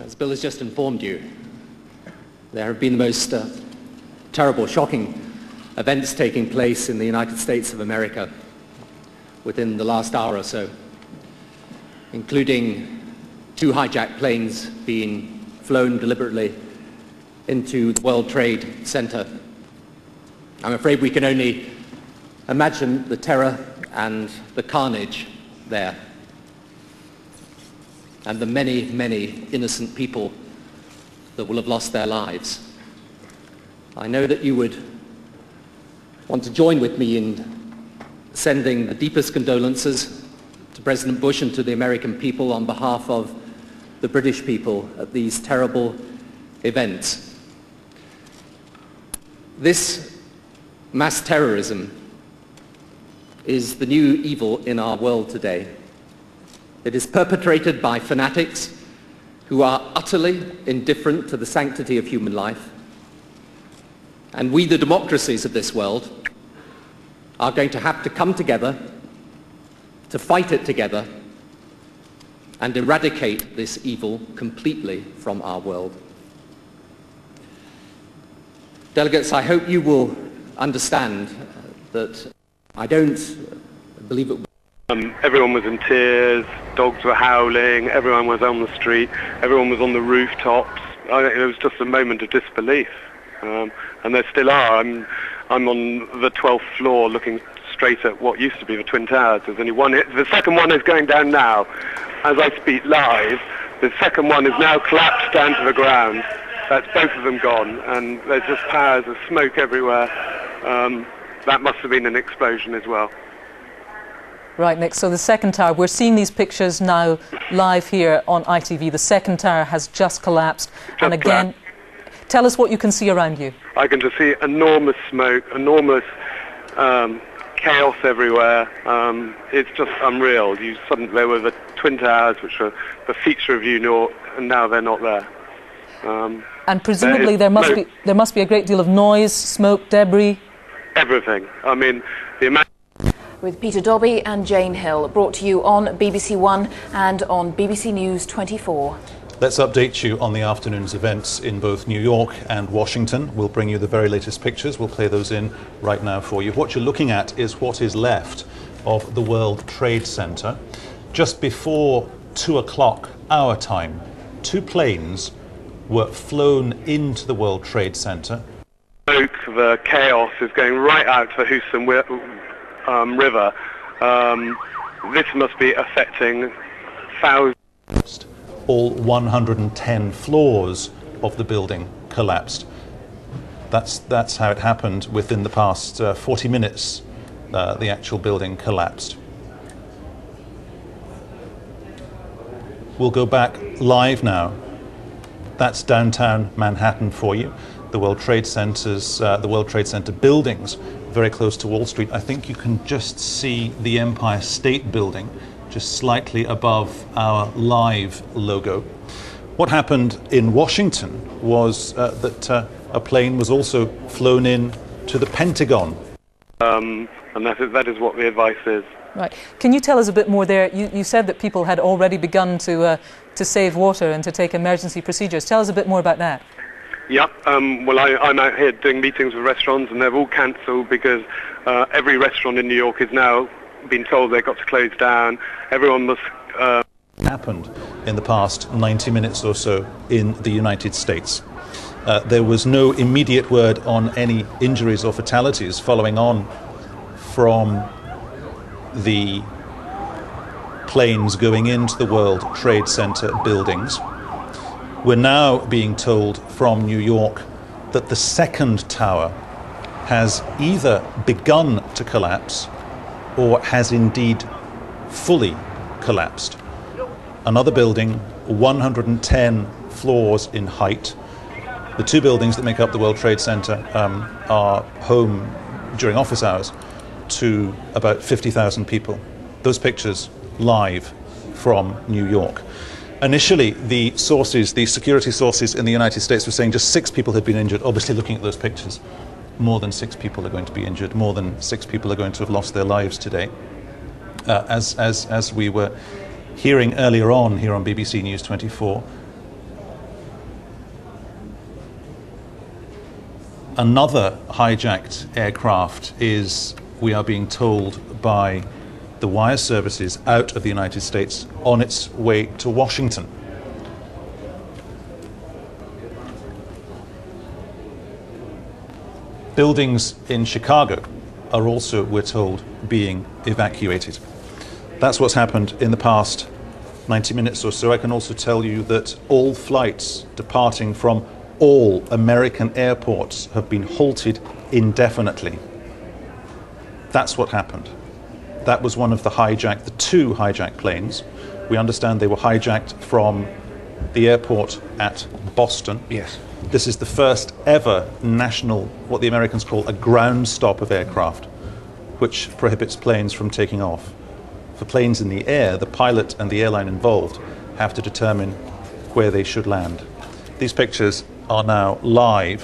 As Bill has just informed you, there have been the most terrible, shocking events taking place in the United States of America within the last hour or so, including 2 hijacked planes being flown deliberately into the World Trade Center. I'm afraid we can only imagine the terror and the carnage there, and the many, many innocent people that will have lost their lives. I know that you would want to join with me in sending the deepest condolences to President Bush and to the American people on behalf of the British people at these terrible events. This mass terrorism is the new evil in our world today. It is perpetrated by fanatics who are utterly indifferent to the sanctity of human life. And we, the democracies of this world, are going to have to come together to fight it together and eradicate this evil completely from our world. Delegates, I hope you will understand that I don't believe it. Everyone was in tears, dogs were howling, everyone was on the street, everyone was on the rooftops. It was just a moment of disbelief. And there still are. I'm on the 12th floor looking straight at what used to be the Twin Towers. There's only one. The second one is going down now. As I speak live, the second one is now collapsed down to the ground. That's both of them gone, and there's just powers of smoke everywhere. That must have been an explosion as well. Right, Nick, so the second tower, we're seeing these pictures now live here on ITV. The second tower has just collapsed. And again, tell us what you can see around you. I can just see enormous smoke, enormous chaos everywhere. It's just unreal. There were the Twin Towers, which were the feature of New York, and now they're not there. And presumably there must be a great deal of noise, smoke, debris. Everything. I mean, the amount. With Peter Dobby and Jane Hill, brought to you on BBC One and on BBC News 24. Let's update you on the afternoon's events in both New York and Washington. We'll bring you the very latest pictures. We'll play those in right now for you. What you're looking at is what is left of the World Trade Center. Just before 2 o'clock our time, 2 planes were flown into the World Trade Center. The chaos is going right out to the Houston River. This must be affecting thousands. All 110 floors of the building collapsed. That's how it happened. Within the past 40 minutes, the actual building collapsed. We'll go back live now. That's downtown Manhattan for you. The World Trade Center buildings, very close to Wall Street. I think you can just see the Empire State Building just slightly above our live logo. What happened in Washington was that a plane was also flown in to the Pentagon. And that is what the advice is. Right. Can you tell us a bit more there? You said that people had already begun to save water and to take emergency procedures. Tell us a bit more about that. Yep. Well, I'm out here doing meetings with restaurants, and they've all cancelled because every restaurant in New York is now been told they've got to close down. Everyone must. Happened in the past 90 minutes or so in the United States. There was no immediate word on any injuries or fatalities following on from the planes going into the World Trade Center buildings. We're now being told from New York that the second tower has either begun to collapse or has indeed fully collapsed. Another building, 110 floors in height. The 2 buildings that make up the World Trade Center are home during office hours to about 50,000 people. Those pictures live from New York. Initially, the security sources in the United States were saying just 6 people had been injured. Obviously, looking at those pictures, more than 6 people are going to be injured. More than 6 people are going to have lost their lives today. As we were hearing earlier on here on BBC News 24, Another hijacked aircraft is, we are being told by the wire services, out of the United States on its way to Washington. Buildings in Chicago are also, we're told, being evacuated. That's what's happened in the past 90 minutes or so. I can also tell you that all flights departing from all American airports have been halted indefinitely. That's what happened. That was one of the two hijacked planes. We understand they were hijacked from the airport at Boston. Yes. This is the first ever national, what the Americans call a ground stop of aircraft, which prohibits planes from taking off. For planes in the air, the pilot and the airline involved have to determine where they should land. These pictures are now live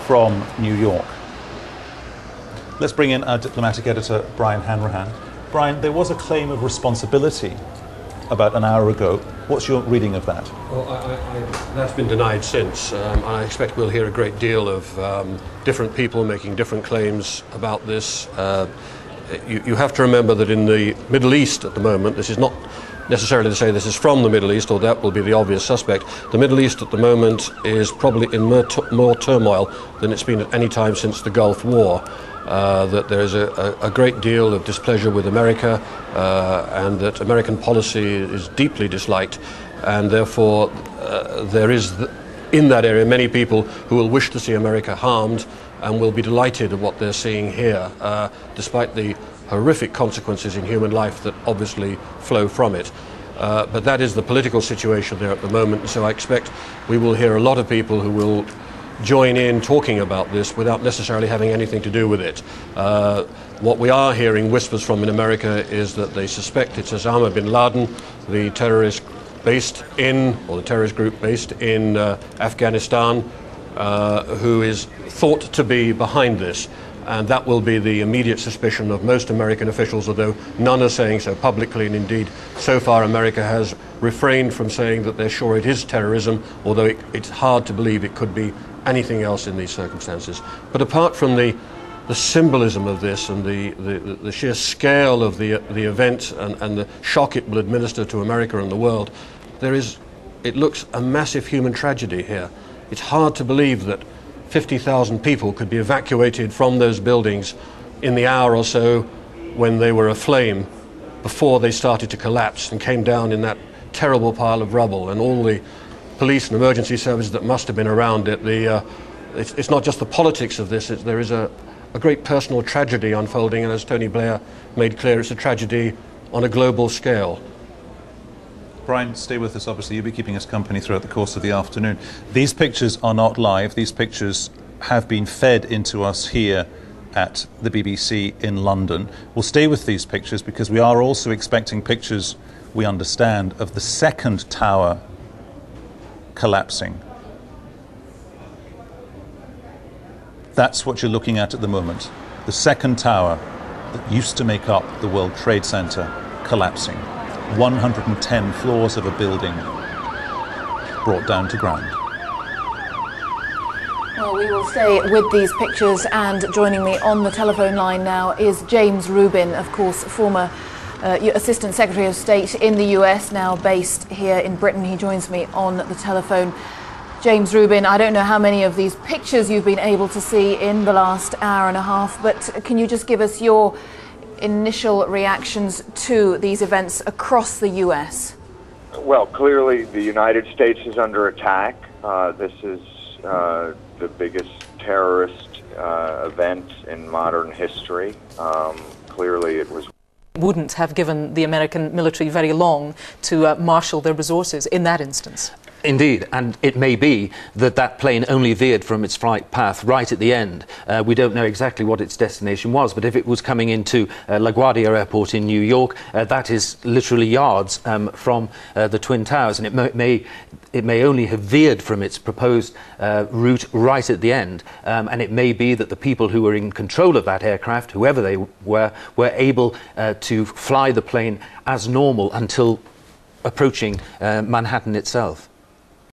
from New York. Let's bring in our diplomatic editor, Brian Hanrahan. Brian, there was a claim of responsibility about an hour ago. What's your reading of that? Well, that's been denied since. I expect we'll hear a great deal of different people making different claims about this. You have to remember that in the Middle East at the moment, this is not necessarily to say this is from the Middle East, or that will be the obvious suspect. The Middle East at the moment is probably in more turmoil than it's been at any time since the Gulf War. That there is a great deal of displeasure with America, and that American policy is deeply disliked, and therefore there is in that area many people who will wish to see America harmed and will be delighted at what they're seeing here, despite the horrific consequences in human life that obviously flow from it. But that is the political situation there at the moment, so I expect we will hear a lot of people who will join in talking about this without necessarily having anything to do with it. What we are hearing whispers from in America is that they suspect it's Osama bin Laden, the terrorist based in, or the terrorist group based in Afghanistan, who is thought to be behind this. And that will be the immediate suspicion of most American officials, although none are saying so publicly, and indeed so far America has refrained from saying that they're sure it is terrorism, although it's hard to believe it could be anything else in these circumstances. But apart from the symbolism of this and the sheer scale of the event and the shock it will administer to America and the world, it looks a massive human tragedy here. It's hard to believe that 50,000 people could be evacuated from those buildings in the hour or so when they were aflame, before they started to collapse and came down in that terrible pile of rubble, and all the police and emergency services that must have been around it. It's not just the politics of this, there is a great personal tragedy unfolding, and as Tony Blair made clear, it's a tragedy on a global scale. Brian, stay with us. Obviously, you'll be keeping us company throughout the course of the afternoon. These pictures are not live. These pictures have been fed into us here at the BBC in London. We'll stay with these pictures because we are also expecting pictures, we understand, of the second tower collapsing. That's what you're looking at the moment. The second tower that used to make up the World Trade Center collapsing. 110 floors of a building brought down to ground. Well, we will stay with these pictures, and joining me on the telephone line now is James Rubin, of course, former Assistant Secretary of State in the US, now based here in Britain. He joins me on the telephone. James Rubin, I don't know how many of these pictures you've been able to see in the last hour and a half, but can you just give us your initial reactions to these events across the US? Well, clearly the United States is under attack. This is the biggest terrorist event in modern history. Clearly it was... Wouldn't have given the American military very long to marshal their resources in that instance. Indeed, and it may be that that plane only veered from its flight path right at the end. We don't know exactly what its destination was, but if it was coming into LaGuardia Airport in New York, that is literally yards from the Twin Towers, and it may only have veered from its proposed route right at the end, and it may be that the people who were in control of that aircraft, whoever they were able to fly the plane as normal until approaching Manhattan itself.